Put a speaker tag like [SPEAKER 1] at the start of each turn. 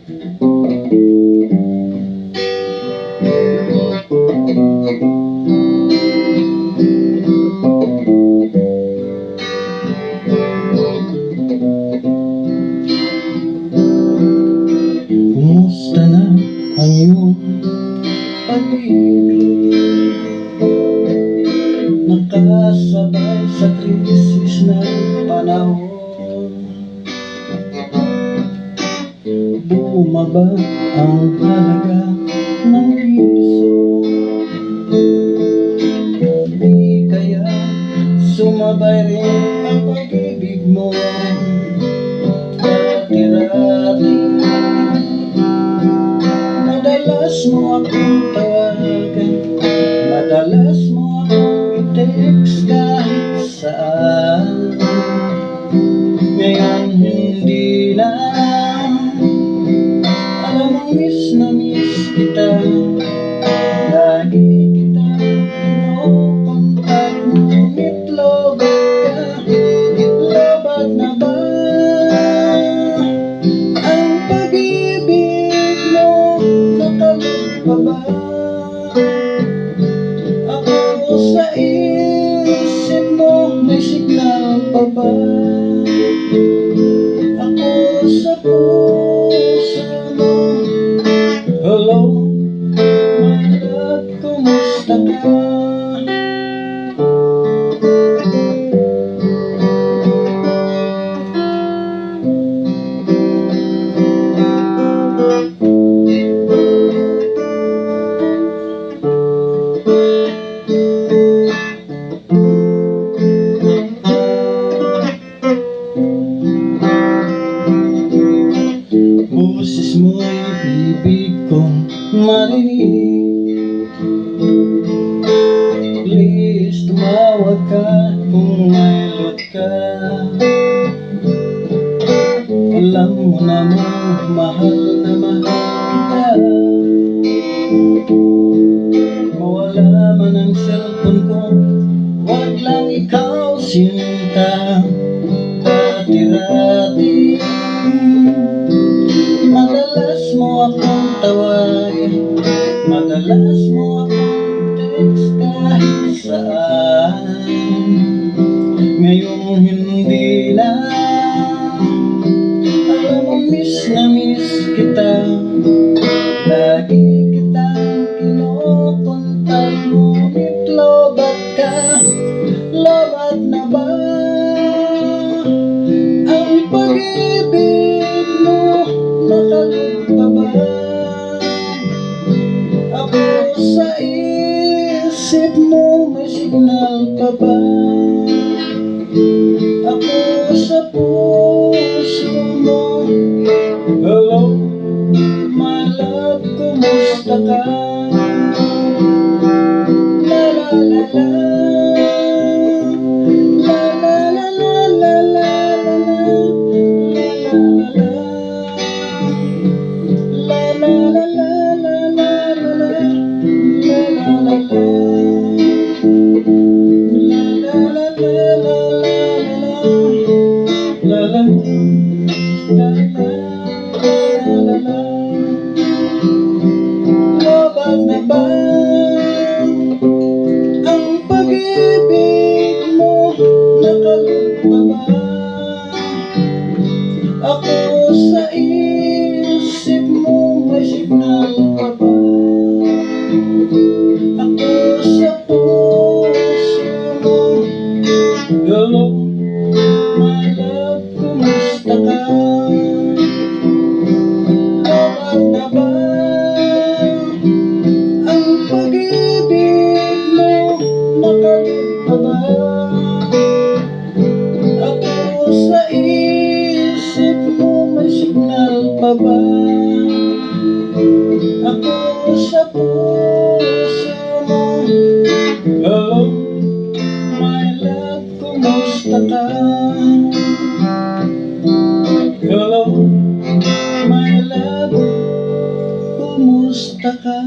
[SPEAKER 1] Kumusta na ang iyong pag-ibig? Nakasabay sa krisis ng panahon. Bumaba ang halaga ng piso. Di kaya sumabay rin ang pag-ibig mo. Dati-dati madalas mo akong tawagan, madalas mo akong i-text kahit saan. Ngayon hindi na, alam mo miss na miss kita. Lagi kita kinokontak, ngunit lobat ka. Lobat na ba ang pag-ibig mo? Nakalog pa ba ako sa isip mo? May signal pa ba ako sa puso mo? Hello, my love, kumusta ka? Boses mo'y ibig kong marinig. Please tumawag ka kung may load ka. Alam mo namang mahal na mahal kita. Mawala man ang cellphone ko, wag lang ikaw sinta. Dati-dati madalas mo akong tawagan, madalas mo akong text kahit saan. Ngayong hindi na, alam mo miss na miss kita. Lagi kitang kinokontak, ngunit lobat ka. Lobat na ba ang pag-ibig mo? Nakalog pa ba ako sa isip mo? May signal pa ba ako sa puso mo? Hello, my love, kumusta ka? La la la la, la la la la la la la la, la la la. Lobat na ba ang pag-ibig mo? Nakalog pa ba ako sa isip mo? May signal pa ba ako sa puso mo? Hello, my love, kumusta ka? Lobat na ba ang pag-ibig mo? Nakalog pa ba ako sa isip mo? May signal pa ba ako sa puso mo? Hello, my love, kumusta ka? Hello, my love, kumusta ka?